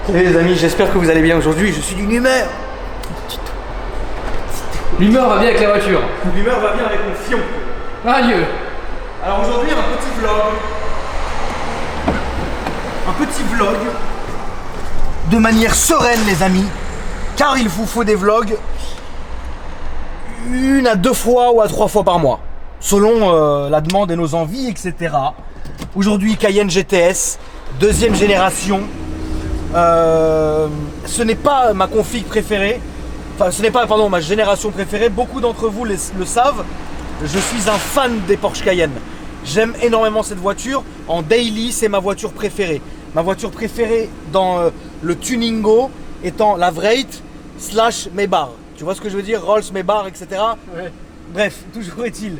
Salut les amis, j'espère que vous allez bien aujourd'hui. Je suis d'une humeur. L'humeur va bien avec la voiture. L'humeur va bien avec mon fion. Adieu. Alors aujourd'hui, un petit vlog. Un petit vlog. De manière sereine les amis. Car il vous faut des vlogs 1 à 2 fois ou à 3 fois par mois. Selon la demande et nos envies, etc. Aujourd'hui, Cayenne GTS, 2e génération. Ce n'est pas ma config préférée. Enfin, ce n'est pas, pardon, ma génération préférée. Beaucoup d'entre vous le savent. Je suis un fan des Porsche Cayenne. J'aime énormément cette voiture. En daily, c'est ma voiture préférée. Ma voiture préférée dans le tuningo étant la Wraith / Maybach. Tu vois ce que je veux dire? Rolls, Maybach, etc. Ouais. Bref, toujours est-il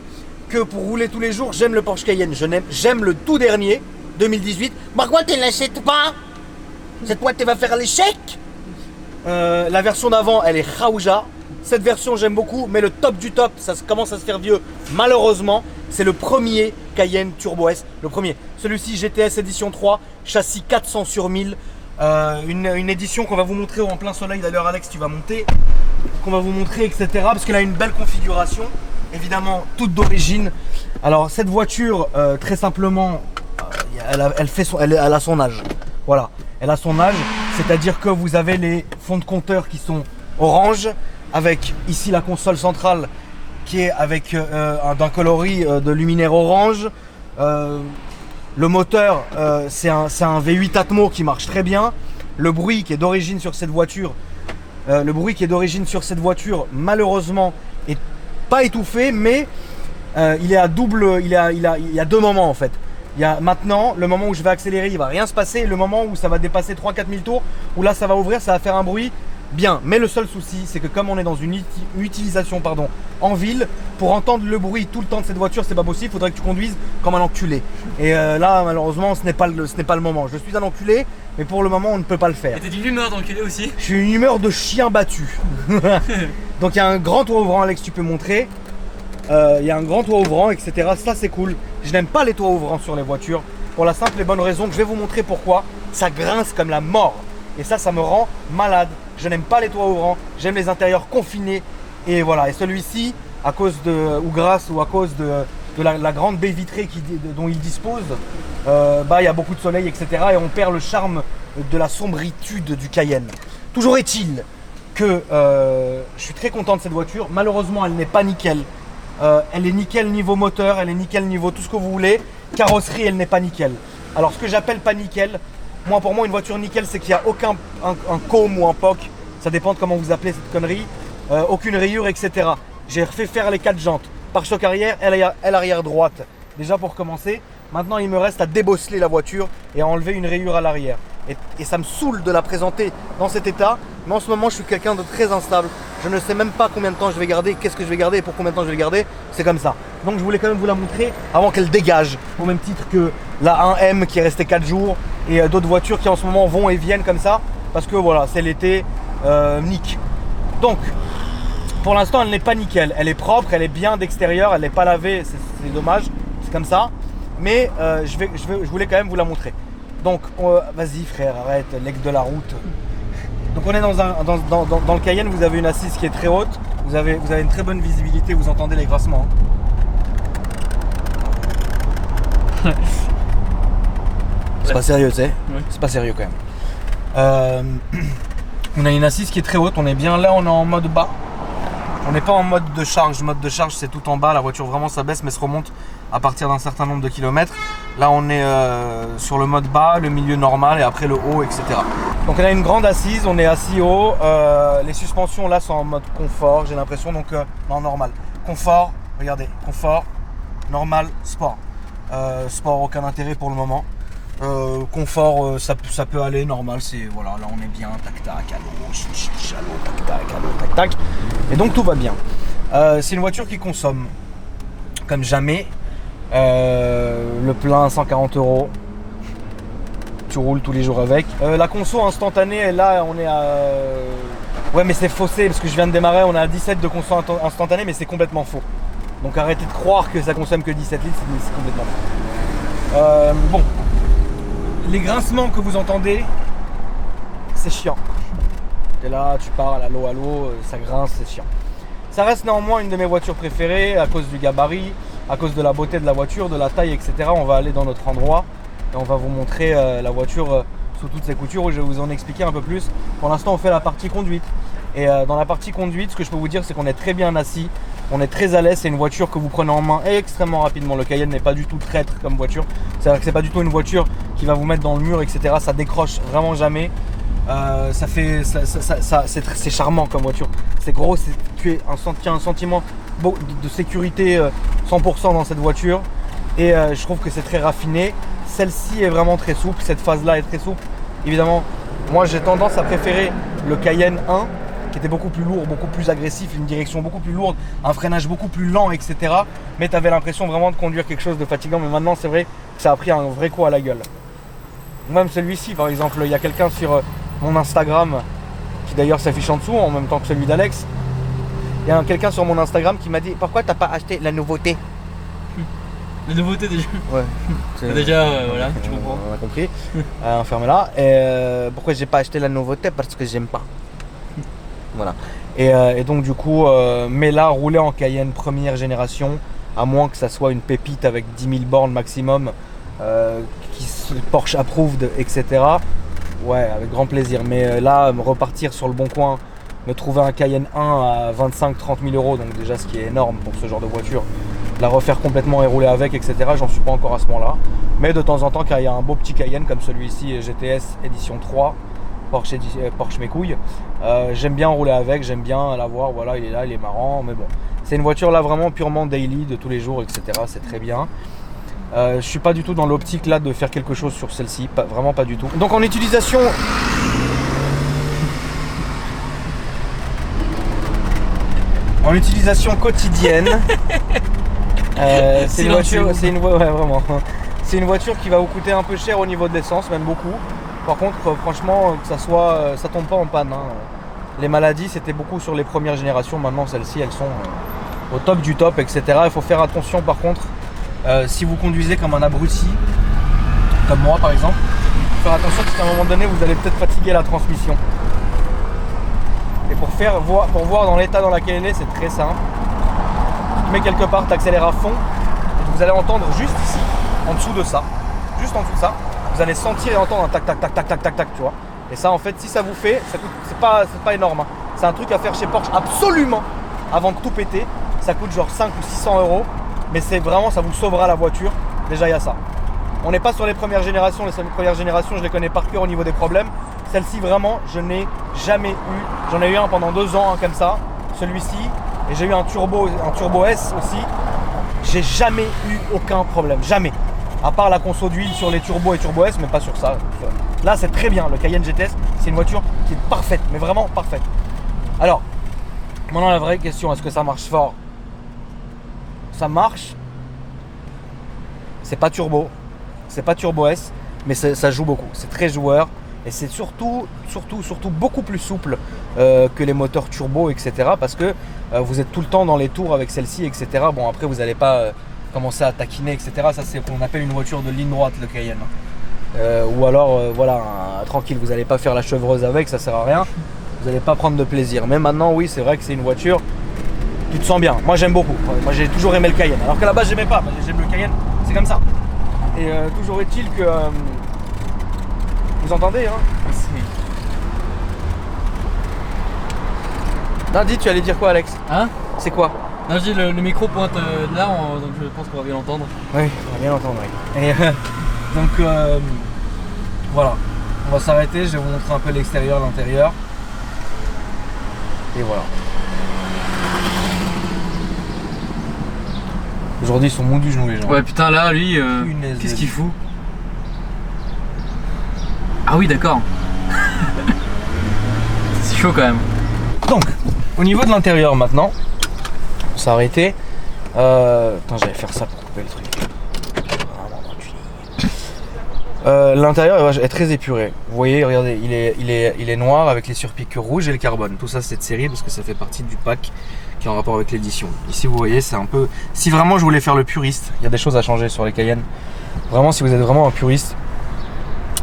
que pour rouler tous les jours, j'aime le Porsche Cayenne. J'aime le tout dernier, 2018. Pourquoi tu ne l'achètes pas? Cette boîte, tu vas faire l'échec. La version d'avant, elle est Raouja. Cette version, j'aime beaucoup, mais le top du top, ça commence à se faire vieux. Malheureusement, c'est le premier Cayenne Turbo S. Le premier. Celui-ci, GTS édition 3, châssis 400 sur 1000. Une édition qu'on va vous montrer en plein soleil. D'ailleurs, Alex, tu vas monter. Qu'on va vous montrer, etc. Parce qu'elle a une belle configuration. Évidemment, toute d'origine. Alors, cette voiture, très simplement, elle a son âge. Voilà. Elle a son âge, c'est-à-dire que vous avez les fonds de compteur qui sont orange, avec ici la console centrale qui est avec d'un coloris de luminaire orange. Le moteur, c'est un V8 Atmo qui marche très bien. Le bruit qui est d'origine sur cette voiture, malheureusement, est pas étouffé, mais il est à double, il y a 2 moments en fait. Il y a maintenant le moment où je vais accélérer, il va rien se passer, et le moment où ça va dépasser 3-4 000 tours, où là ça va ouvrir, ça va faire un bruit bien. Mais le seul souci, c'est que comme on est dans une utilisation en ville, pour entendre le bruit tout le temps de cette voiture, c'est pas possible, il faudrait que tu conduises comme un enculé. Et là, malheureusement, ce n'est pas le moment. Je suis un enculé, mais pour le moment, on ne peut pas le faire. Et t'es d'une humeur d'enculé aussi? Je suis une humeur de chien battu. Donc il y a un grand toit ouvrant, Alex, tu peux montrer. Il y a un grand toit ouvrant, etc. Ça, c'est cool. Je n'aime pas les toits ouvrants sur les voitures pour la simple et bonne raison que je vais vous montrer pourquoi. Ça grince comme la mort. Et ça me rend malade. Je n'aime pas les toits ouvrants. J'aime les intérieurs confinés. Et voilà. Et celui-ci, à cause de, ou grâce ou à cause de la grande baie vitrée dont il dispose, il y a beaucoup de soleil, etc. Et on perd le charme de la sombritude du Cayenne. Toujours est-il que je suis très content de cette voiture. Malheureusement, elle n'est pas nickel. Elle est nickel niveau moteur, elle est nickel niveau tout ce que vous voulez. Carrosserie, elle n'est pas nickel. Alors ce que j'appelle pas nickel, pour moi une voiture nickel, c'est qu'il n'y a aucun un côme ou un POC, ça dépend de comment vous appelez cette connerie, aucune rayure, etc. J'ai refait faire les 4 jantes, pare-choc arrière, aile arrière droite. Déjà pour commencer, maintenant il me reste à débosseler la voiture et à enlever une rayure à l'arrière. Et ça me saoule de la présenter dans cet état, mais en ce moment je suis quelqu'un de très instable. Je ne sais même pas combien de temps je vais garder, qu'est-ce que je vais garder et pour combien de temps je vais le garder. C'est comme ça. Donc je voulais quand même vous la montrer avant qu'elle dégage. Au même titre que la 1M qui est restée 4 jours et d'autres voitures qui en ce moment vont et viennent comme ça. Parce que voilà, c'est l'été, nique. Donc, pour l'instant elle n'est pas nickel. Elle est propre, elle est bien d'extérieur, elle n'est pas lavée, c'est dommage. C'est comme ça. Mais je voulais quand même vous la montrer. Donc, vas-y frère, arrête, l'aigle de la route. Donc on est dans le Cayenne, vous avez une assise qui est très haute, vous avez une très bonne visibilité, vous entendez les grassements. C'est pas sérieux, tu sais. Ouais. C'est pas sérieux quand même. On a une assise qui est très haute, on est bien là, on est en mode bas. On n'est pas en mode de charge. Mode de charge, c'est tout en bas, la voiture vraiment s'abaisse mais se remonte à partir d'un certain nombre de kilomètres. Là on est sur le mode bas, le milieu normal et après le haut, etc. Donc on a une grande assise, on est assis haut. Les suspensions là sont en mode confort, j'ai l'impression, donc non, normal. Confort, regardez, confort, normal, sport. Sport, aucun intérêt pour le moment. Confort, ça peut aller, normal, c'est voilà, là on est bien, tac tac, allô, tac tac. Et donc tout va bien. C'est une voiture qui consomme comme jamais. Le plein 140 €. Tu roules tous les jours avec. La conso instantanée, là on est à... Ouais mais c'est faussé parce que je viens de démarrer, on est à 17 de conso instantanée mais c'est complètement faux. Donc arrêtez de croire que ça consomme que 17 litres, c'est complètement faux. Bon. Les grincements que vous entendez, c'est chiant. Et là, tu pars à l'allô, ça grince, c'est chiant. Ça reste néanmoins une de mes voitures préférées à cause du gabarit, à cause de la beauté de la voiture, de la taille, etc. On va aller dans notre endroit et on va vous montrer la voiture sous toutes ses coutures où je vais vous en expliquer un peu plus. Pour l'instant, on fait la partie conduite. Et dans la partie conduite, ce que je peux vous dire, c'est qu'on est très bien assis, on est très à l'aise. C'est une voiture que vous prenez en main extrêmement rapidement. Le Cayenne n'est pas du tout traître comme voiture. C'est-à-dire que c'est pas du tout une voiture qui va vous mettre dans le mur, etc. Ça décroche vraiment jamais. C'est charmant comme voiture. C'est gros, tu as un sentiment de sécurité 100% dans cette voiture. Et je trouve que c'est très raffiné. Celle-ci est vraiment très souple. Cette phase-là est très souple. Évidemment, moi j'ai tendance à préférer le Cayenne 1 qui était beaucoup plus lourd, beaucoup plus agressif, une direction beaucoup plus lourde, un freinage beaucoup plus lent, etc. Mais tu avais l'impression vraiment de conduire quelque chose de fatigant. Mais maintenant, c'est vrai que ça a pris un vrai coup à la gueule. Même celui-ci, par exemple, il y a quelqu'un sur mon Instagram qui d'ailleurs s'affiche en dessous en même temps que celui d'Alex. Il y a quelqu'un sur mon Instagram qui m'a dit: pourquoi t'as pas acheté la nouveauté? La nouveauté déjà. Ouais. Déjà, voilà, tu comprends. On a compris. Fermez-la. Et pourquoi j'ai pas acheté la nouveauté? Parce que j'aime pas. Voilà. Et donc du coup, mais là, rouler en Cayenne première génération, à moins que ça soit une pépite avec 10 000 bornes maximum, Porsche approved, etc. Ouais, avec grand plaisir. Mais là, me repartir sur le bon coin, me trouver un Cayenne 1 à 25-30 000 euros, donc déjà ce qui est énorme pour ce genre de voiture, la refaire complètement et rouler avec, etc. J'en suis pas encore à ce moment-là. Mais de temps en temps, quand il y a un beau petit Cayenne comme celui-ci, GTS édition 3, Porsche mes couilles, j'aime bien rouler avec, j'aime bien l'avoir. Voilà, il est là, il est marrant. Mais bon, c'est une voiture là vraiment purement daily, de tous les jours, etc. C'est très bien. Je suis pas du tout dans l'optique là de faire quelque chose sur celle-ci, vraiment pas du tout. Donc en utilisation, quotidienne, c'est une voiture qui va vous coûter un peu cher au niveau de l'essence, même beaucoup. Par contre, franchement, ça tombe pas en panne. Hein. Les maladies, c'était beaucoup sur les premières générations. Maintenant, celles-ci, elles sont au top du top, etc. Il faut faire attention, par contre. Si vous conduisez comme un abruti, comme moi par exemple, faire attention parce qu'à un moment donné vous allez peut-être fatiguer la transmission. Et pour voir dans l'état dans lequel elle est, c'est très simple. Tu te mets quelque part, tu accélères à fond, et vous allez entendre juste ici, en dessous de ça, vous allez sentir et entendre un tac tac tac tac tac tac tac, tu vois. Et ça en fait, si ça vous fait, c'est pas énorme. Hein. C'est un truc à faire chez Porsche absolument avant de tout péter. Ça coûte genre 5 ou 600 euros. Mais c'est vraiment, ça vous sauvera la voiture. Déjà il y a ça. On n'est pas sur les premières générations. Les premières générations, je les connais par cœur au niveau des problèmes. Celle-ci vraiment, je n'ai jamais eu. J'en ai eu un pendant 2 ans, comme ça. Celui-ci. Et j'ai eu un turbo S aussi. J'ai jamais eu aucun problème. Jamais. À part la conso d'huile sur les turbos et turbo S, mais pas sur ça. Là c'est très bien. Le Cayenne GTS, c'est une voiture qui est parfaite. Mais vraiment parfaite. Alors, maintenant la vraie question, est-ce que ça marche fort? Ça marche, c'est pas turbo S, mais ça joue beaucoup, c'est très joueur et c'est surtout beaucoup plus souple que les moteurs turbo, etc. parce que vous êtes tout le temps dans les tours avec celle-ci, etc. Bon, après vous n'allez pas commencer à taquiner, etc. Ça c'est ce qu'on appelle une voiture de ligne droite, le Cayenne. Ou alors voilà, tranquille, vous n'allez pas faire la chevreuse avec, ça sert à rien, vous n'allez pas prendre de plaisir. Mais maintenant oui, c'est vrai que c'est une voiture, tu te sens bien. Moi j'aime beaucoup. Moi j'ai toujours aimé le Cayenne. Alors qu'à la base j'aimais pas. J'aime le Cayenne. C'est comme ça. Et toujours est-il que vous entendez, hein? Non, dis, tu allais dire quoi, Alex? Hein? C'est quoi? Non, je dis le micro pointe là, donc je pense qu'on va bien l'entendre. Oui, on va bien l'entendre. Oui. Et donc voilà. On va s'arrêter. Je vais vous montrer un peu l'extérieur, l'intérieur. Et voilà. Aujourd'hui ils sont mous du genou les gens. Ouais putain là lui qu'est-ce qu'il fout? Ah oui d'accord. C'est chaud quand même. Donc au niveau de l'intérieur maintenant, on s'est arrêté. Attends, j'allais faire ça pour couper le truc. L'intérieur est très épuré. Vous voyez, regardez, il est noir avec les surpiqûres rouges et le carbone. Tout ça c'est de série parce que ça fait partie du pack qui est en rapport avec l'édition. Ici vous voyez, c'est un peu... Si vraiment je voulais faire le puriste, il y a des choses à changer sur les Cayennes. Vraiment, si vous êtes vraiment un puriste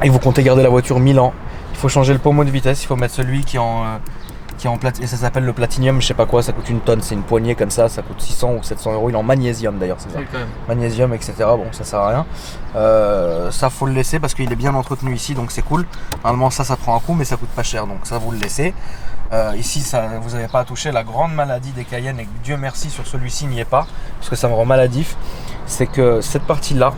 et que vous comptez garder la voiture 1000 ans, Il faut changer le pommeau de vitesse, il faut mettre celui qui est en et ça s'appelle le platinium, je sais pas quoi, ça coûte une tonne, c'est une poignée comme ça coûte 600 ou 700 euros, il est en magnésium d'ailleurs, c'est ça. Magnésium, etc. Bon, ça sert à rien. Ça faut le laisser parce qu'il est bien entretenu ici, donc c'est cool. Normalement ça prend un coup, mais ça coûte pas cher, donc ça vous le laissez. Ici, ça, vous n'avez pas à toucher la grande maladie des Cayennes, et Dieu merci sur celui-ci n'y est pas, parce que ça me rend maladif. C'est que cette partie-là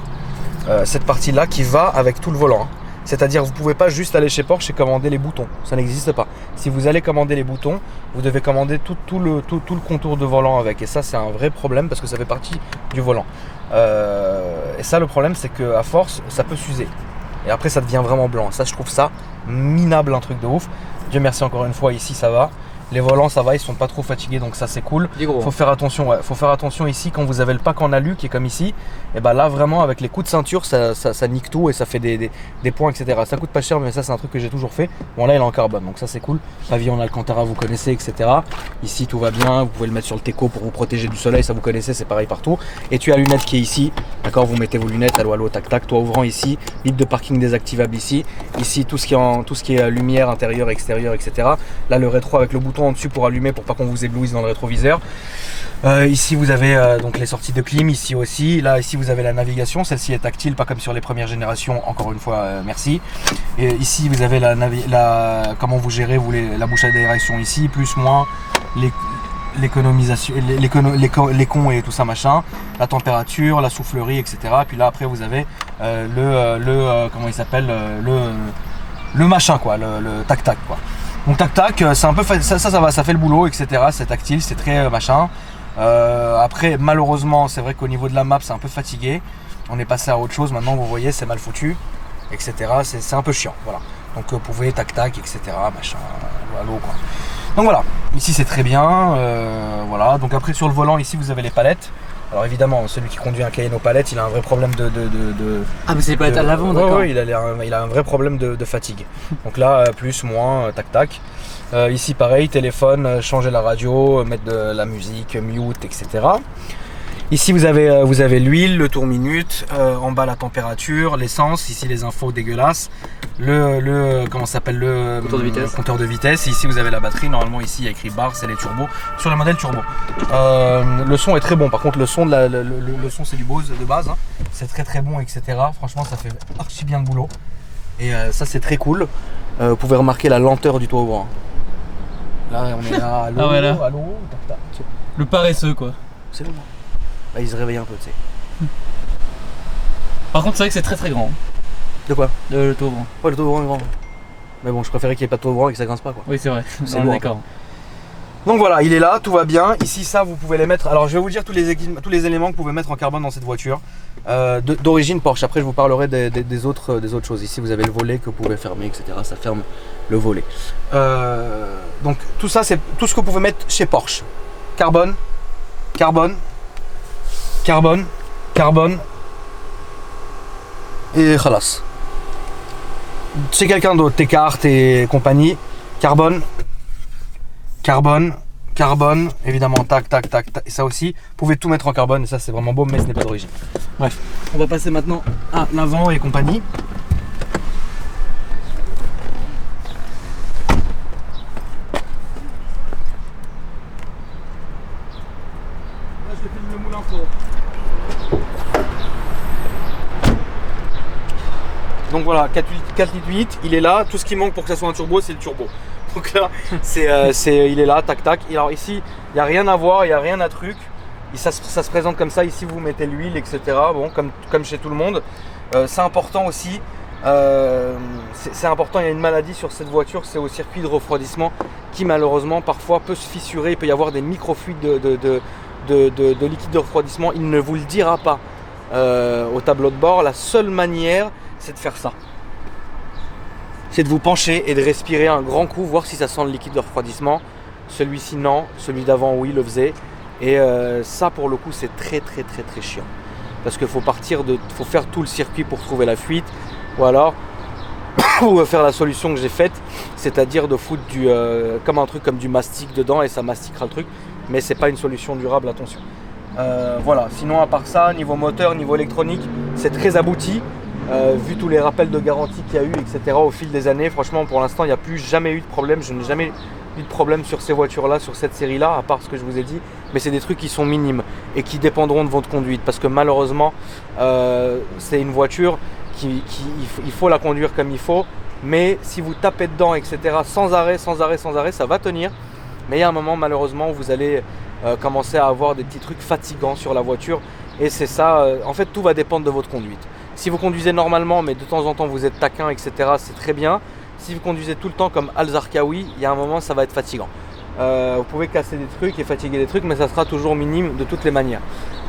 qui va avec tout le volant. Hein. C'est-à-dire vous ne pouvez pas juste aller chez Porsche et commander les boutons, ça n'existe pas. Si vous allez commander les boutons, vous devez commander tout le contour de volant avec, et ça c'est un vrai problème parce que ça fait partie du volant. Et ça le problème c'est qu'à force ça peut s'user, et après ça devient vraiment blanc. Ça je trouve ça minable, un truc de ouf. Dieu merci encore une fois, ici ça va. Les volants ça va, ils sont pas trop fatigués, donc ça c'est cool. Faut faire attention, ouais. Faut faire attention ici quand vous avez le pack en alu qui est comme ici. Et bah là vraiment avec les coups de ceinture ça nique tout et ça fait des points, etc. Ça coûte pas cher, mais ça c'est un truc que j'ai toujours fait. Bon là il est en carbone, donc ça c'est cool. Pavillon Alcantara vous connaissez, etc. Ici tout va bien, vous pouvez le mettre sur le Teco pour vous protéger du soleil, ça vous connaissez, c'est pareil partout. Et tu as lunettes qui est ici, d'accord, vous mettez vos lunettes, allo, tac tac, toit ouvrant ici, libre de parking désactivable ici. Ici tout ce qui est lumière intérieure, extérieure, etc. Là le rétro avec le bouton en dessus pour allumer, pour pas qu'on vous éblouisse dans le rétroviseur. Ici vous avez donc les sorties de clim, ici aussi. Là ici vous avez la navigation, celle-ci est tactile, pas comme sur les premières générations, encore une fois merci. Et ici vous avez comment vous gérez la bouche à d'aération ici, plus moins l'économisation, les cons et tout ça machin, la température, la soufflerie, etc. Puis là après vous avez comment il s'appelle, le machin quoi, le tac tac quoi. Donc tac tac, c'est un peu ça va, ça fait le boulot, etc. C'est tactile, c'est très machin. Après malheureusement c'est vrai qu'au niveau de la map c'est un peu fatigué. On est passé à autre chose maintenant, vous voyez c'est mal foutu, etc. C'est un peu chiant, voilà. Donc vous pouvez tac tac, etc. machin, allo quoi. Donc voilà, ici c'est très bien, voilà. Donc après sur le volant ici vous avez les palettes. Alors évidemment, celui qui conduit un Cayenne aux palettes, il a un vrai problème Ah mais c'est les palettes à l'avant, d'accord. Ouais, il a un vrai problème de fatigue. Donc là, plus, moins, tac tac. Ici pareil, téléphone, changer la radio, mettre de la musique, mute, etc. Ici vous avez l'huile, le tour minute, en bas la température, l'essence, ici les infos dégueulasses, comment s'appelle, le compteur de vitesse. Ici vous avez la batterie, normalement ici il y a écrit bar, c'est les turbos, sur le modèle turbo. Le son est très bon, par contre le son, le son c'est du Bose de base, hein. C'est très très bon, etc. Franchement ça fait archi bien le boulot, et ça c'est très cool. Vous pouvez remarquer la lenteur du toit ouvrant. Là on est là, allô, allô, tac tac. Le paresseux quoi. C'est bon. Là, il se réveille un peu, tu sais. Par contre, c'est vrai que c'est très très grand. De quoi? Le toit ouvrant. Ouais, le toit ouvrant est grand. Mais bon, je préférais qu'il n'y ait pas de toit ouvrant et que ça grince pas, quoi. Oui, c'est vrai. C'est lourd. D'accord. Donc voilà, il est là, tout va bien. Ici, ça, vous pouvez les mettre. Alors, je vais vous dire tous les éléments que vous pouvez mettre en carbone dans cette voiture. D'origine Porsche. Après, je vous parlerai des autres choses. Ici, vous avez le volet que vous pouvez fermer, etc. Ça ferme le volet. Donc, tout ça, c'est tout ce que vous pouvez mettre chez Porsche. Carbone, carbone, carbone, carbone et khalas. Chez quelqu'un d'autre, tes cartes et compagnie, carbone, carbone, carbone, évidemment, tac, tac, tac, tac, et ça aussi, vous pouvez tout mettre en carbone, et ça c'est vraiment beau, mais ce n'est pas d'origine. Bref, on va passer maintenant à l'avant et compagnie. Là, je te filme le moulin fort. Donc voilà, 4,8, il est là. Tout ce qui manque pour que ça soit un turbo, c'est le turbo. Donc là, il est là, tac tac. Et alors ici, il n'y a rien à voir, il n'y a rien à truc. Ça se présente comme ça. Ici, vous mettez l'huile, etc. Bon, comme chez tout le monde. C'est important aussi. C'est important, il y a une maladie sur cette voiture, c'est au circuit de refroidissement qui malheureusement parfois peut se fissurer. Il peut y avoir des micro-fuites de liquide de refroidissement. Il ne vous le dira pas au tableau de bord. La seule manière, c'est de faire ça. C'est de vous pencher et de respirer un grand coup, voir si ça sent le liquide de refroidissement. Celui-ci non, celui d'avant oui le faisait. Et ça pour le coup c'est très chiant. Parce qu'il faut faut faire tout le circuit pour trouver la fuite. Ou alors, on va faire la solution que j'ai faite, c'est-à-dire de foutre comme un truc comme du mastic dedans et ça mastiquera le truc. Mais c'est pas une solution durable, attention. Voilà, sinon à part ça, niveau moteur, niveau électronique, c'est très abouti. vu tous les rappels de garantie qu'il y a eu, etc. au fil des années, franchement pour l'instant il n'y a plus jamais eu de problème. Je n'ai jamais eu de problème sur ces voitures-là, sur cette série-là, à part ce que je vous ai dit. Mais c'est des trucs qui sont minimes et qui dépendront de votre conduite. Parce que malheureusement, c'est une voiture il faut la conduire comme il faut. Mais si vous tapez dedans, etc., sans arrêt, ça va tenir. Mais il y a un moment, malheureusement, où vous allez commencer à avoir des petits trucs fatigants sur la voiture. Et c'est ça, en fait, tout va dépendre de votre conduite. Si vous conduisez normalement, mais de temps en temps vous êtes taquin, etc., c'est très bien. Si vous conduisez tout le temps comme Al Zarqawi, il y a un moment, ça va être fatigant. Vous pouvez casser des trucs et fatiguer des trucs, mais ça sera toujours minime de toutes les manières.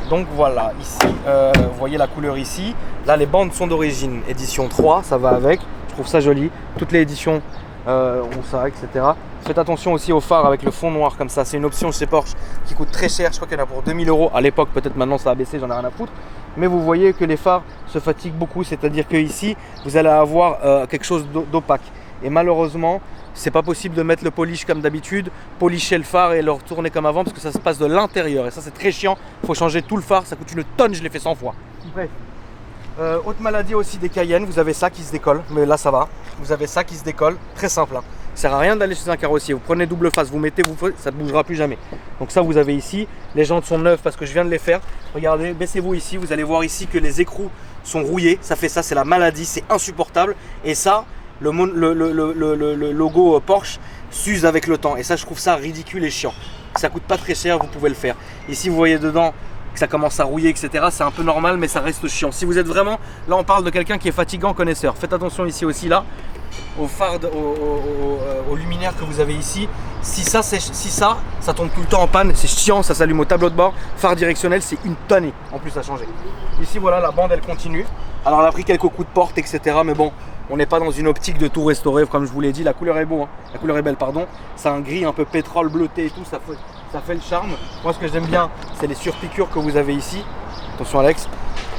Donc voilà, ici, vous voyez la couleur ici. Là, les bandes sont d'origine, édition 3, ça va avec. Je trouve ça joli. Toutes les éditions ont ça, etc. Faites attention aussi aux phares avec le fond noir comme ça. C'est une option chez Porsche qui coûte très cher. Je crois qu'elle a pour 2000 € à l'époque. Peut-être maintenant ça a baissé, j'en ai rien à foutre. Mais vous voyez que les phares se fatiguent beaucoup. C'est-à-dire que ici, vous allez avoir quelque chose d'opaque. Et malheureusement, c'est pas possible de mettre le polish comme d'habitude, polisher le phare et le retourner comme avant parce que ça se passe de l'intérieur. Et ça, c'est très chiant. Il faut changer tout le phare. Ça coûte une tonne. Je l'ai fait 100 fois. Bref. Autre maladie aussi des Cayennes, vous avez ça qui se décolle, mais là ça va. Vous avez ça qui se décolle, très simple. Hein. Ça sert à rien d'aller chez un carrossier. Vous prenez double face, vous mettez, ça ne bougera plus jamais. Donc ça vous avez ici. Les jantes sont neuves parce que je viens de les faire. Regardez, baissez-vous ici, vous allez voir ici que les écrous sont rouillés. Ça fait ça, c'est la maladie, c'est insupportable. Et ça, le logo Porsche s'use avec le temps. Et ça, je trouve ça ridicule et chiant. Ça coûte pas très cher, vous pouvez le faire. Ici, vous voyez dedans que ça commence à rouiller, etc. C'est un peu normal, mais ça reste chiant. Si vous êtes vraiment, là on parle de quelqu'un qui est fatigant connaisseur. Faites attention ici aussi, là, au phare, au luminaire que vous avez ici. Si ça tombe tout le temps en panne, c'est chiant, ça s'allume au tableau de bord. Phare directionnel, c'est une tonne en plus à changer. Ici, voilà, la bande elle continue. Alors elle a pris quelques coups de porte, etc. Mais bon, on n'est pas dans une optique de tout restaurer, comme je vous l'ai dit. La couleur est beau, hein. La couleur est belle, pardon. C'est un gris un peu pétrole bleuté et tout, ça fait le charme. Moi, ce que j'aime bien, c'est les surpiqûres que vous avez ici. Attention Alex.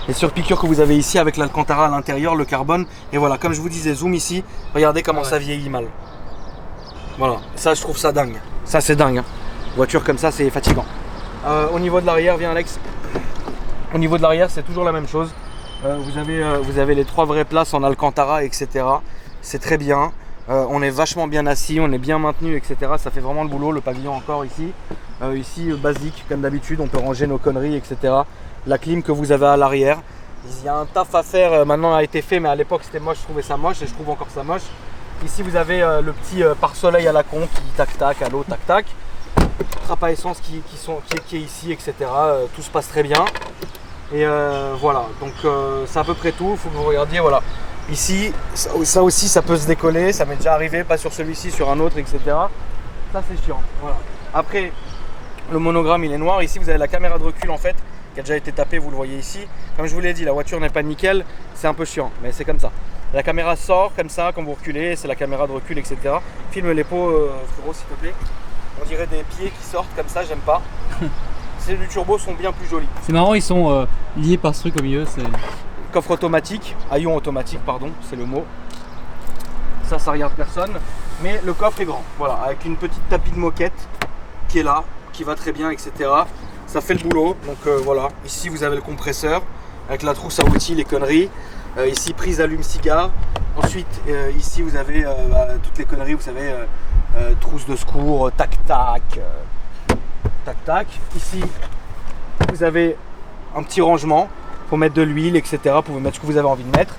Les surpiqûres que vous avez ici avec l'Alcantara à l'intérieur, le carbone. Et voilà, comme je vous disais, zoom ici. Regardez comment ça vieillit mal. Voilà, ça je trouve ça dingue. Ça c'est dingue. Hein. Voiture comme ça, c'est fatigant. Au niveau de l'arrière, viens Alex. Au niveau de l'arrière, c'est toujours la même chose. Vous avez les 3 vraies places en Alcantara, etc. C'est très bien. On est vachement bien assis, on est bien maintenu, etc. Ça fait vraiment le boulot. Le pavillon encore ici. Ici, basique, comme d'habitude, on peut ranger nos conneries, etc. La clim que vous avez à l'arrière. Il y a un taf à faire, maintenant a été fait, mais à l'époque c'était moche, je trouvais ça moche et je trouve encore ça moche. Ici vous avez le petit pare-soleil à la con qui tac-tac, à l'eau, tac-tac. Trappe à essence qui est ici, etc. Tout se passe très bien. Et voilà, donc c'est à peu près tout. Il faut que vous regardiez, voilà. Ici, ça aussi, ça peut se décoller. Ça m'est déjà arrivé, pas sur celui-ci, sur un autre, etc. Ça, c'est chiant. Voilà. Après, le monogramme, il est noir. Ici, vous avez la caméra de recul, en fait, qui a déjà été tapée. Vous le voyez ici. Comme je vous l'ai dit, la voiture n'est pas nickel. C'est un peu chiant, mais c'est comme ça. La caméra sort comme ça, quand vous reculez. C'est la caméra de recul, etc. Filme les pots, frérot, s'il te plaît. On dirait des pieds qui sortent comme ça. J'aime pas. Celles du turbo sont bien plus jolies. C'est marrant, ils sont liés par ce truc au milieu. Coffre automatique, haillon automatique, pardon, c'est le mot. Ça regarde personne. Mais le coffre est grand, voilà, avec une petite tapis de moquette qui est là, qui va très bien, etc. Ça fait le boulot. Donc voilà, ici vous avez le compresseur avec la trousse à outils, les conneries. Ici, prise allume-cigare. Ensuite, ici vous avez toutes les conneries, vous savez, trousse de secours, tac-tac. Tac-tac. Ici, vous avez un petit rangement pour mettre de l'huile, etc. Pour vous mettre ce que vous avez envie de mettre.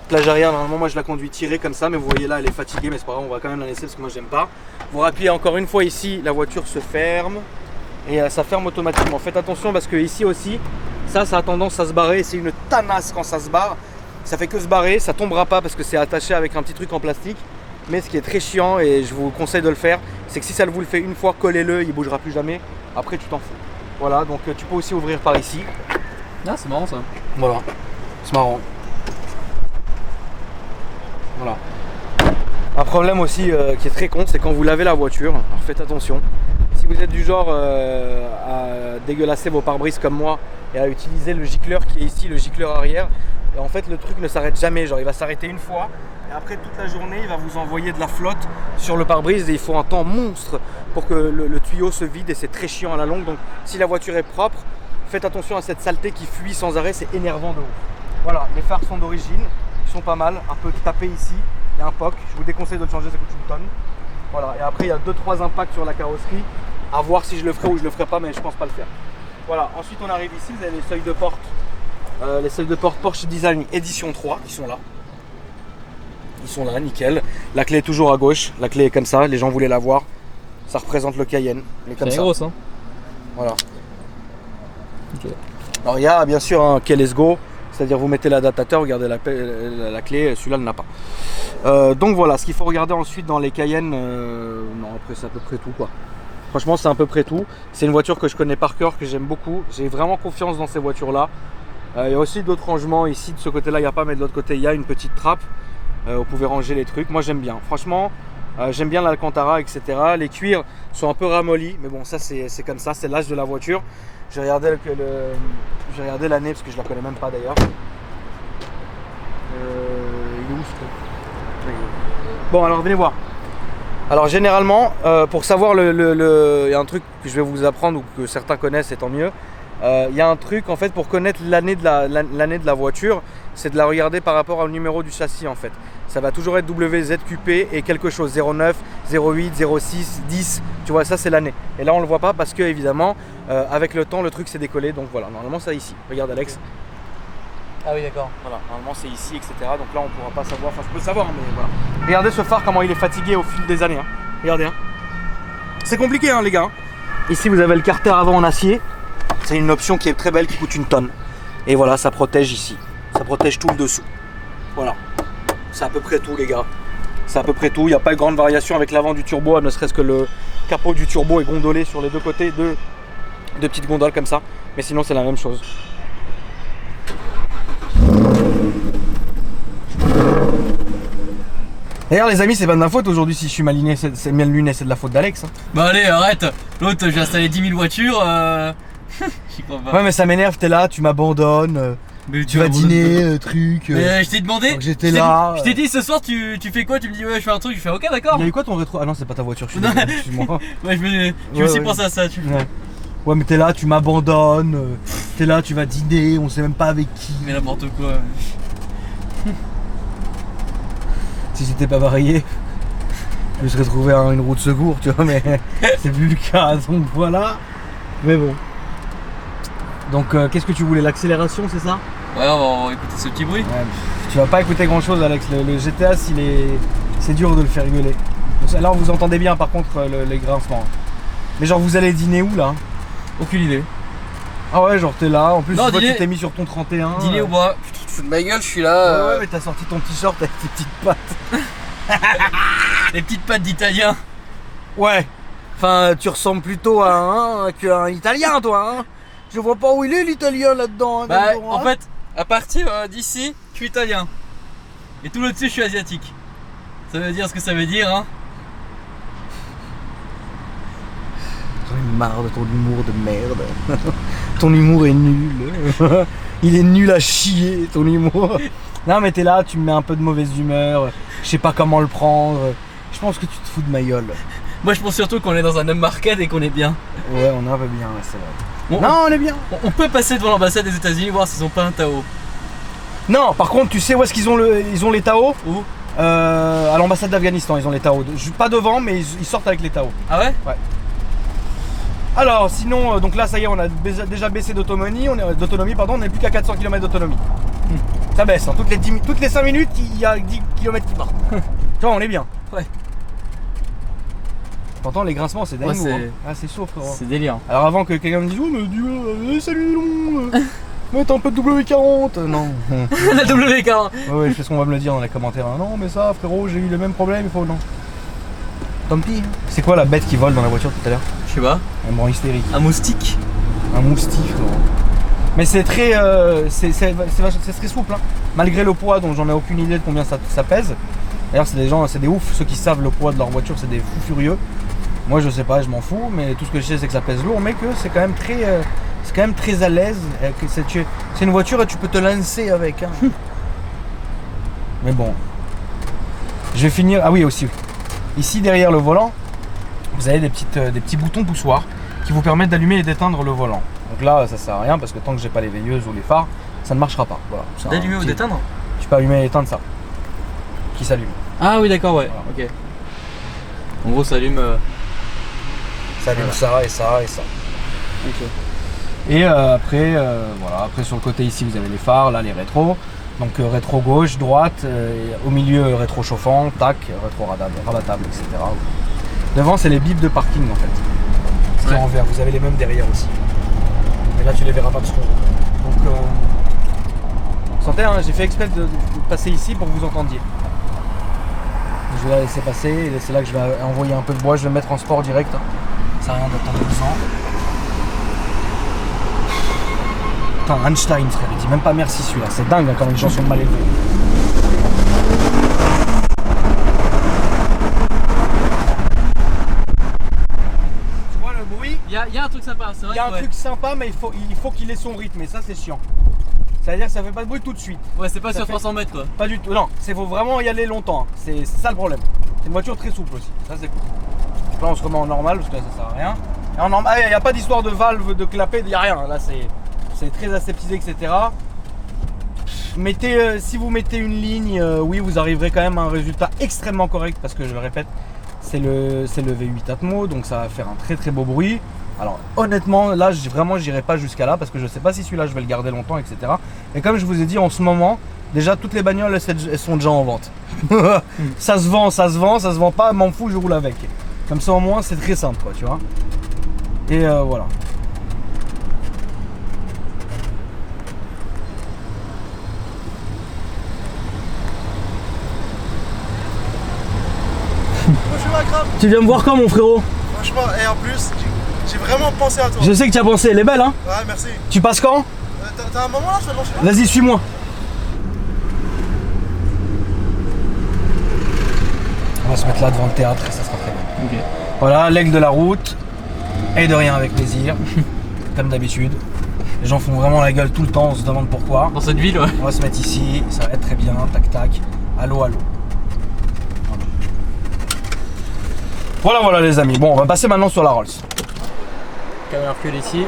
Plage arrière, normalement, moi je la conduis tirée comme ça, mais vous voyez là, elle est fatiguée, mais c'est pas grave, on va quand même la laisser parce que moi j'aime pas. Vous rappuyez encore une fois ici, la voiture se ferme et ça ferme automatiquement. Faites attention parce que ici aussi, ça a tendance à se barrer. C'est une tanasse quand ça se barre. Ça fait que se barrer, ça tombera pas parce que c'est attaché avec un petit truc en plastique. Mais ce qui est très chiant, et je vous conseille de le faire, c'est que si ça vous le fait une fois, collez-le, il bougera plus jamais. Après, tu t'en fous. Voilà, donc tu peux aussi ouvrir par ici. Ah, c'est marrant ça. Voilà, c'est marrant. Voilà. Un problème aussi qui est très con, c'est quand vous lavez la voiture. Alors faites attention. Si vous êtes du genre à dégueulasser vos pare-brises comme moi et à utiliser le gicleur qui est ici, le gicleur arrière, et en fait le truc ne s'arrête jamais. Genre il va s'arrêter une fois et après toute la journée il va vous envoyer de la flotte sur le pare-brise et il faut un temps monstre pour que le tuyau se vide et c'est très chiant à la longue. Donc si la voiture est propre, faites attention à cette saleté qui fuit sans arrêt, c'est énervant de ouf. Voilà, les phares sont d'origine. sont pas mal, un peu tapés ici. Il y a un POC, je vous déconseille de le changer, ça coûte une tonne. Voilà, et après il y a 2-3 impacts sur la carrosserie. À voir si je le ferai ou je le ferai pas, mais je pense pas le faire. Voilà, ensuite on arrive ici, vous avez les seuils de porte. Les seuils de porte Porsche Design édition 3, ils sont là. Ils sont là, nickel. La clé est toujours à gauche, la clé est comme ça, les gens voulaient la voir. Ça représente le Cayenne, elle est comme ça. C'est grosse, hein. Voilà. Ok. Alors il y a bien sûr un Keyless Go, c'est-à-dire vous mettez l'adaptateur, regardez la clé, celui-là ne l'a pas. Donc voilà, ce qu'il faut regarder ensuite dans les Cayennes, non après c'est à peu près tout quoi. Franchement c'est à peu près tout. C'est une voiture que je connais par cœur, que j'aime beaucoup. J'ai vraiment confiance dans ces voitures-là. Il y a aussi d'autres rangements ici, de ce côté-là il n'y a pas, mais de l'autre côté il y a une petite trappe. Vous pouvez ranger les trucs, moi j'aime bien. Franchement, j'aime bien l'Alcantara, etc. Les cuirs sont un peu ramollis, mais bon ça c'est comme ça, c'est l'âge de la voiture. J'ai regardé l'année parce que je la connais même pas d'ailleurs. Il est où ce truc? Bon alors venez voir. Alors généralement, pour savoir il y a un truc que je vais vous apprendre ou que certains connaissent et tant mieux. Il y a un truc en fait pour connaître l'année de la voiture, c'est de la regarder par rapport au numéro du châssis en fait. Ça va toujours être WZQP et quelque chose, 09, 08, 06, 10, tu vois ça c'est l'année. Et là on le voit pas parce que évidemment avec le temps le truc s'est décollé, donc voilà, normalement c'est ici. Regarde Alex. Ah oui d'accord. Voilà, normalement c'est ici, etc. Donc là on pourra pas savoir, enfin je peux le savoir, mais voilà. Regardez ce phare comment il est fatigué au fil des années. Hein. Regardez. Hein. C'est compliqué hein les gars. Ici vous avez le carter avant en acier. C'est une option qui est très belle, qui coûte une tonne. Et voilà, ça protège ici. Ça protège tout le dessous. Voilà. C'est à peu près tout les gars. C'est à peu près tout. Il n'y a pas de grande variation avec l'avant du turbo, ne serait-ce que le capot du turbo est gondolé sur les deux côtés, deux petites gondoles comme ça. Mais sinon c'est la même chose. D'ailleurs les amis, c'est pas de ma faute aujourd'hui si je suis mal luné, c'est de la faute d'Alex. Hein. Bah allez, arrête. L'autre, j'ai installé 10 000 voitures. J'y crois pas. Ouais mais ça m'énerve, t'es là, tu m'abandonnes. Mais tu vas dîner, truc. Mais je t'ai demandé. J'étais là. Je t'ai dit ce soir tu fais quoi? Tu me dis ouais je fais un truc, je fais ok d'accord. Il y a eu quoi ton rétro? Ah non c'est pas ta voiture, je suis désolé, excuse-moi. Ouais je me suis pensé à ça. Ouais mais t'es là, tu m'abandonnes, t'es là, tu vas dîner, on sait même pas avec qui. Mais n'importe quoi. Si c'était pas varié, je me serais trouvé à une roue de secours, tu vois, mais c'est plus le cas, donc voilà. Mais bon. Donc qu'est-ce que tu voulais, l'accélération, c'est ça? Ouais, on va écouter ce petit bruit. Ouais, tu vas pas écouter grand chose Alex, le GTA c'est dur de le faire rigoler. Donc, là vous entendez bien par contre les grincements. Mais genre vous allez dîner où là? Aucune idée. Ah ouais genre t'es là, en plus non, tu t'es mis sur ton 31. Dîner au bois. Tu te fous de ma gueule, je suis là. Ouais mais t'as sorti ton t-shirt avec tes petites pattes. Les petites pattes d'italien. Ouais. Enfin tu ressembles plutôt à un italien toi hein. Je vois pas où il est l'italien là-dedans. Hein, bah en fait à partir d'ici je suis italien. Et tout le dessus je suis asiatique. Ça veut dire ce que ça veut dire hein. J'en ai marre de ton humour de merde. Ton humour est nul. Il est nul à chier ton humour. Non mais t'es là, tu me mets un peu de mauvaise humeur. Je sais pas comment le prendre. Je pense que tu te fous de ma gueule. Moi je pense surtout qu'on est dans un homme market et qu'on est bien. Ouais on est un peu bien, c'est vrai. Non on est bien. On peut passer devant l'ambassade des États-Unis voir s'ils ont pas un Tao. Non par contre tu sais où est-ce qu'ils ont les Tao? Où? À l'ambassade d'Afghanistan ils ont les Tao. Pas devant mais ils sortent avec les Tao. Ah ouais? Ouais. Alors sinon, donc là ça y est on a déjà baissé d'autonomie, on n'est plus qu'à 400 km d'autonomie. Ça baisse, hein. Toutes les 5 minutes il y a 10 km qui partent. Tu vois on est bien. Ouais. T'entends les grincements c'est dingue. Ouais, hein. Ah c'est sauf frérot. C'est délire. Alors avant que quelqu'un me dise oh mais salut le monde, mets un peu de W40. Non. La W40. Ouais je sais ce qu'on va me le dire dans les commentaires. Non mais ça frérot j'ai eu le même problème, il faut non. Tant pis. C'est quoi la bête qui vole dans la voiture tout à l'heure? Je sais pas. Un bon hystérique. Un moustique. Un moustique frérot. Mais c'est très c'est très souple hein. Malgré le poids dont j'en ai aucune idée de combien ça pèse. D'ailleurs c'est des oufs, ceux qui savent le poids de leur voiture, c'est des fous furieux. Moi je sais pas, je m'en fous, mais tout ce que je sais c'est que ça pèse lourd, mais que c'est quand même très à l'aise. C'est une voiture et tu peux te lancer avec. Hein. Mais bon. Je vais finir. Ah oui aussi. Ici derrière le volant, vous avez des petits boutons poussoirs qui vous permettent d'allumer et d'éteindre le volant. Donc là ça sert à rien parce que tant que j'ai pas les veilleuses ou les phares, ça ne marchera pas. Voilà, d'allumer ou d'éteindre? Tu peux allumer et éteindre ça. Qui s'allume. Ah oui, d'accord, ouais. Voilà. Ok. En gros, ça allume. Ça allume ça et ça et ça. Ok. Et après, voilà. Après sur le côté ici vous avez les phares, là les rétros. Donc rétro gauche, droite, au milieu rétro chauffant, tac, rétro rabattable, etc. Devant c'est les bips de parking en fait. C'est en vert, vous avez les mêmes derrière aussi. Et là tu les verras pas parce qu'on roule. Donc sentez, hein, j'ai fait exprès de passer ici pour que vous entendiez. Je vais la laisser passer et c'est là que je vais envoyer un peu de bois, je vais me mettre en sport direct. Hein. Ça sert à rien d'attendre le sang. Putain, Einstein frère, il dit même pas merci celui-là, c'est dingue hein, quand les gens sont mal élevés. Tu vois le bruit? Il y a un truc sympa, c'est vrai. Il y a un truc sympa mais il faut qu'il ait son rythme et ça c'est chiant. C'est-à-dire que ça fait pas de bruit tout de suite. Ouais, c'est pas Ça sur fait- 300 mètres quoi. Pas du tout, non, il faut vraiment y aller longtemps, hein. C'est ça le problème. C'est une voiture très souple aussi, ça c'est cool. Donc là on se remet en normal parce que là ça sert à rien. Et en normal, il n'y a pas d'histoire de valve, de clapet, il n'y a rien, là c'est très aseptisé, etc. Mettez, si vous mettez une ligne, oui vous arriverez quand même à un résultat extrêmement correct parce que je le répète, c'est le V8 Atmo, donc ça va faire un très très beau bruit. Alors honnêtement là vraiment j'irai pas jusqu'à là parce que je sais pas si celui-là je vais le garder longtemps, etc. Et comme je vous ai dit en ce moment, déjà toutes les bagnoles elles sont déjà en vente. ça se vend pas, m'en fous, je roule avec. Comme ça au moins c'est très simple quoi, tu vois. Et voilà. Bonjour Akram, Tu viens me voir quand mon frérot? franchement, et en plus, j'ai vraiment pensé à toi. Je sais que tu as pensé, elle est belle hein. Ouais, merci. Tu passes quand? T'as un moment là, je vais lancer là. Vas-y suis-moi. On va se mettre là devant le théâtre et ça sera très bien. Ok. Voilà, l'aigle de la route. Et de rien avec plaisir. Comme d'habitude. Les gens font vraiment la gueule tout le temps, on se demande pourquoi. Dans cette ville, ouais. On va se mettre ici, ça va être très bien, tac tac. Allô, allô. Voilà les amis. Bon, on va passer maintenant sur la Rolls. Caméra recule ici.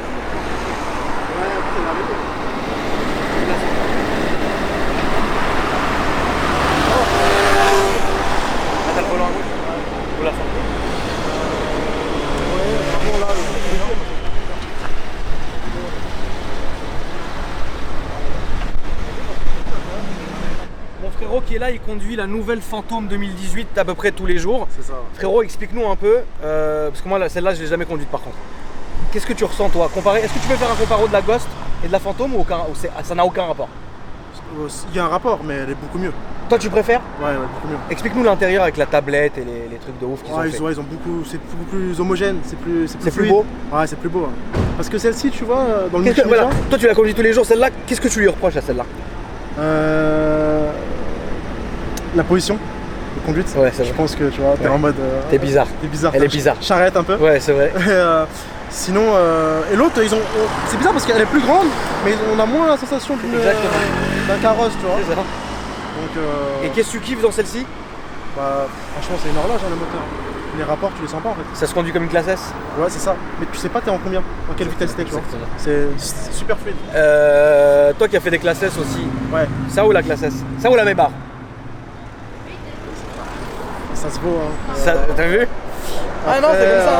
Mon frérot qui est là, il conduit la nouvelle Fantôme 2018 à peu près tous les jours. C'est ça. Frérot, explique-nous un peu, parce que moi celle-là je l'ai jamais conduite par contre. Qu'est-ce que tu ressens toi comparé? Est-ce que tu peux faire un comparo de la Ghost et de la Fantôme ou ça n'a aucun rapport? Il y a un rapport, mais elle est beaucoup mieux. Toi tu préfères? Ouais, beaucoup mieux. Explique-nous l'intérieur avec la tablette et les trucs de ouf qu'ils ont fait. Ils ont beaucoup, c'est beaucoup plus homogène, c'est plus C'est plus fluide. beau? Ouais, c'est plus beau. Hein. Parce que celle-ci, tu vois, dans le Qu'est-ce que- multimédia, voilà. Toi tu la conduis tous les jours, celle-là, qu'est-ce que tu lui reproches à celle-là? la position de conduite. Ouais, c'est Je vrai. pense que tu vois, t'es Ouais. en mode. T'es bizarre. T'es bizarre. Elle est bizarre. Charrette un peu. Ouais, c'est vrai. Sinon, et l'autre, c'est bizarre parce qu'elle est plus grande, mais on a moins la sensation d'un carrosse, tu vois. C'est ça. Donc, Et qu'est-ce que tu kiffes dans celle-ci? bah, franchement, c'est une horloge, hein, le moteur. Les rapports, tu les sens pas en fait. Ça se conduit comme une classe S? Ouais, c'est ça. Mais tu sais pas, t'es en combien? En quelle vitesse t'es, tu vois. C'est super fluide. Toi qui as fait des classes S aussi, Ouais, ça ou la classe S? Ça ou la Maybach? ça se vaut. Hein. Ça, t'as vu? Ah non, Après, c'est comme ça.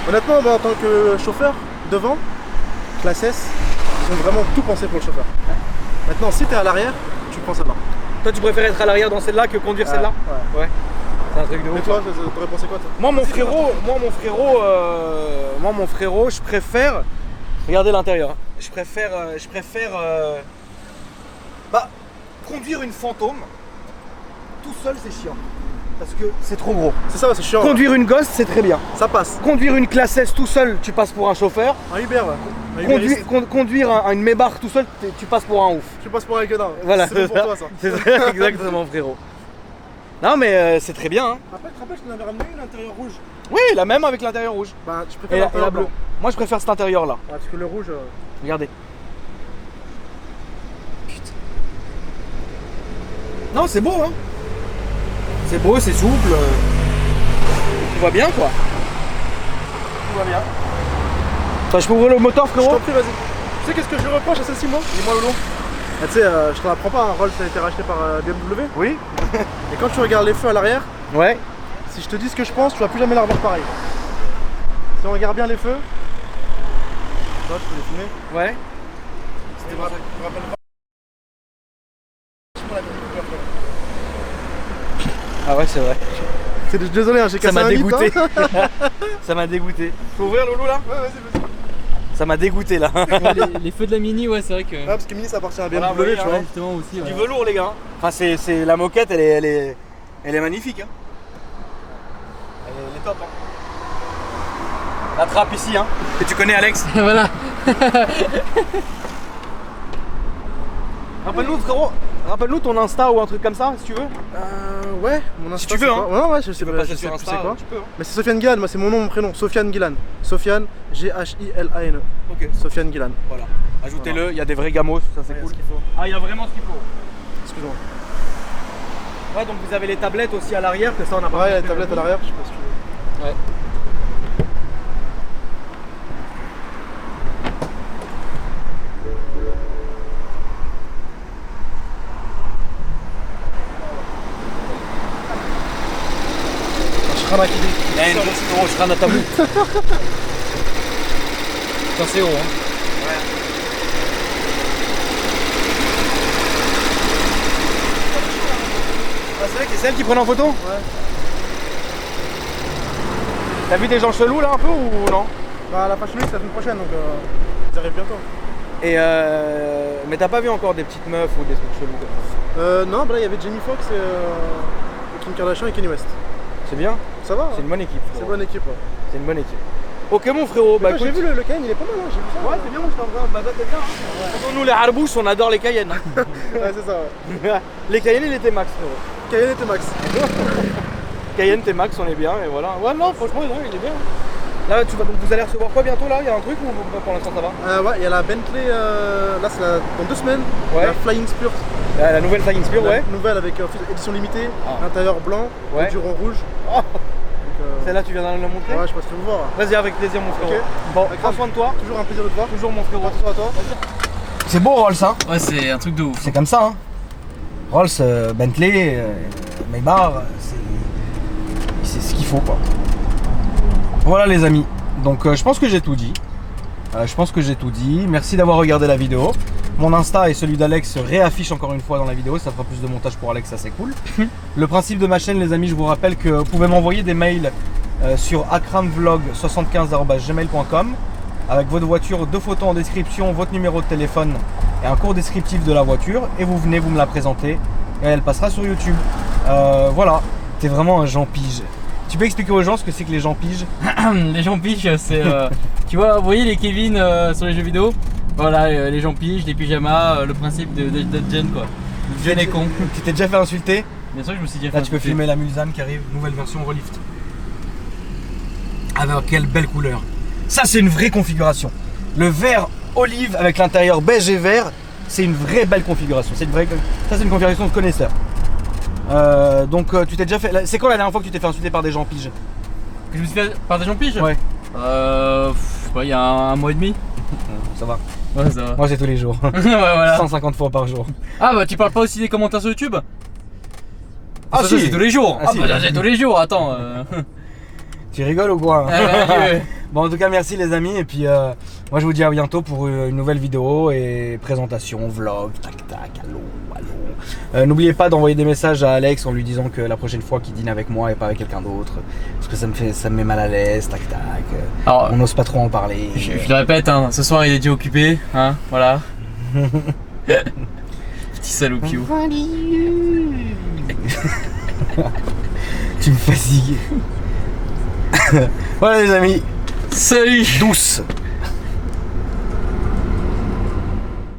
Honnêtement, moi, en tant que chauffeur, devant, classe S, ils ont vraiment tout pensé pour le chauffeur. Maintenant, si t'es à l'arrière, tu prends celle-là. Toi tu préfères être à l'arrière dans celle-là que conduire celle-là? Ouais. Ouais. C'est un truc de Et ouf. toi, t'aurais pensé quoi toi? Moi mon frérot, je préfère. Regardez l'intérieur. Je préfère bah, conduire une Fantôme tout seul, c'est chiant. Parce que c'est trop gros. C'est ça, c'est chiant. Conduire une Ghost, c'est très bien. Ça passe. Conduire une classe S tout seul, tu passes pour un chauffeur. Un Uber, ouais. Un Uberiste. Conduire une Maybach tout seul, tu passes pour un ouf. Tu passes pour un gueudin. Voilà, C'est bon pour toi, ça. C'est ça, exactement, frérot. Non, mais c'est très bien. Hein. Après, tu te rappelles, je t'en avais ramené une intérieur rouge. Oui, la même avec l'intérieur rouge. Bah, tu Et préfères la l'intérieur bleue. blanc. Moi, je préfère cet intérieur-là. Ouais, parce que le rouge. Regardez. Putain. Non, c'est beau, hein. C'est beau, c'est souple. Tout va bien, quoi. Tout va bien. Enfin, je peux ouvrir le moteur, Je frérot? t'en prie, vas-y. Tu sais qu'est-ce que je reproche à celle-ci, moi? Dis-moi, Loulou. Tu sais, je t'en apprends pas, un Rolls ça a été racheté par BMW. Oui. Et quand tu regardes les feux à l'arrière, Ouais. si je te dis ce que je pense, tu vas plus jamais la revoir pareil. Si on regarde bien les feux, tu vois, je peux les filmer. Ouais. C'était vraiment. Ah ouais, c'est vrai. Désolé, hein, j'ai Ça cassé m'a un mythe, dégoûté. hein. Ça m'a dégoûté. Faut ouvrir Loulou là? Ouais, vas-y. Ça m'a dégoûté là. Ouais, les feux de la Mini, ouais, c'est vrai que. Ah, parce que Mini ça appartient à Voilà, BMW, oui, tu hein, vois. Justement aussi. Du velours les gars. Enfin c'est la moquette, elle est magnifique hein. Elle est top hein. La trappe ici hein. Que tu connais Alex. Voilà. Rappelle-nous frérot, rappelle-nous ton Insta ou un truc comme ça si tu veux. Ouais, mon Insta. Si tu veux, c'est hein. quoi ouais, je sais Tu veux pas, passer je sais sur plus c'est Insta, quoi. tu peux hein. Mais c'est Sofiane Ghilan, moi c'est mon nom, mon prénom, Sofiane Ghilan. Sofiane, G-H-I-L-A-N-E. Ok. Sofiane Ghilan. Voilà. Ajoutez-le, il y a des vrais gamos, ça c'est Ouais, cool. il y a ce qu'il faut. Ah il y a vraiment ce qu'il faut. Excuse-moi. Ouais donc vous avez les tablettes aussi à l'arrière que ça on a pas. Ouais, il y a la montré tablette à le l'arrière, je sais pas si tu veux. Ouais. Je crame à qui dit. Eh, une grosse euro, je rame à tabou. Ça, c'est haut, hein. Ah, c'est vrai que c'est elle qui prennent en photo? Ouais. T'as vu des gens chelous là un peu ou non? Bah, la Fashion Week c'est la semaine prochaine donc ils arrivent bientôt. Et mais t'as pas vu encore des petites meufs ou des trucs chelous comme ça? Non, bah là il y avait Jamie Foxx et Kim Kardashian et Kanye West. C'est bien? Ça va, C'est une bonne équipe. c'est frérot. bonne équipe. Ouais. C'est une bonne équipe. Ok mon frérot, bah Bah, j'ai écoute. vu le Cayenne, il est pas mal, hein, j'ai vu ça. Ouais c'est bien mon frère, bah t'es bien. Hein. Nous les Harbous on adore les Cayennes. hein. Ouais, c'est ça. Ouais. Les Cayennes il était max frérot. Cayenne était max. Cayenne t'es max on est bien et voilà. Ouais non franchement non, il est bien. Là donc vous allez recevoir quoi bientôt là? Il y a un truc ou pour l'instant ça va? Ouais, il y a la Bentley, là c'est dans 2 semaines, Ouais. la Flying Spur. La nouvelle Flying Spear La ouais. Nouvelle avec édition limitée, Ah. intérieur blanc, Ouais. le duron rouge. Oh, Donc, celle-là tu viens de la montrer? ouais, je passerai vous voir. Vas-y avec plaisir mon frérot. Ok. Bon Avec prends grave. soin de toi. Toujours un plaisir de te voir. Toujours mon frérot. Attention à toi. C'est beau Rolls hein. Ouais, c'est un truc de ouf. C'est comme ça hein. Rolls, Bentley, Maybach, c'est ce qu'il faut quoi. Voilà les amis. Donc je pense que j'ai tout dit. Merci d'avoir regardé la vidéo. Mon Insta et celui d'Alex se réaffichent encore une fois dans la vidéo. Ça fera plus de montage pour Alex, ça c'est cool. Le principe de ma chaîne les amis, je vous rappelle que vous pouvez m'envoyer des mails sur akramvlog75@gmail.com avec votre voiture, 2 photos en description, votre numéro de téléphone et un court descriptif de la voiture. Et vous venez, vous me la présentez et elle passera sur YouTube. Voilà, t'es vraiment un Jean Pige. Tu peux expliquer aux gens ce que c'est que les gens piges? Les gens piges, c'est. Tu vois, vous voyez les Kevin sur les jeux vidéo? Voilà, les gens piges, les pyjamas, le principe d'être jeune quoi. Jeune et con. Tu t'es déjà fait insulter? Bien sûr que je me suis déjà fait Là tu peux insulter. filmer la Mulsanne qui arrive, nouvelle version relift. Ah ben quelle belle couleur. Ça c'est une vraie configuration. Le vert olive avec l'intérieur beige et vert, c'est une vraie belle configuration. Ça c'est une configuration de connaisseur. Donc tu t'es déjà fait. C'est quand la dernière fois que tu t'es fait insulter par des gens piges? Que je me suis fait par des gens piges? Ouais. Je sais pas, il y a un mois et demi. Ça va. Ouais, ça va. Moi c'est tous les jours. Ouais, voilà. 150 fois par jour. Ah bah tu parles pas aussi des commentaires sur YouTube? Ah ça, si. c'est tous les jours. Ah, si. bah, c'est tous les jours, attends. Tu rigoles ou quoi? Ouais. Bon en tout cas merci les amis et puis moi je vous dis à bientôt pour une nouvelle vidéo et présentation, vlog, tac tac, allô. N'oubliez pas d'envoyer des messages à Alex en lui disant que la prochaine fois qu'il dîne avec moi et pas avec quelqu'un d'autre parce que ça me met mal à l'aise, tac tac. Alors, On n'ose pas trop en parler. je le répète, hein, ce soir il est déjà occupé, hein, voilà. Petit salopiou. Tu me fatigues. Voilà les amis, Salut. douce.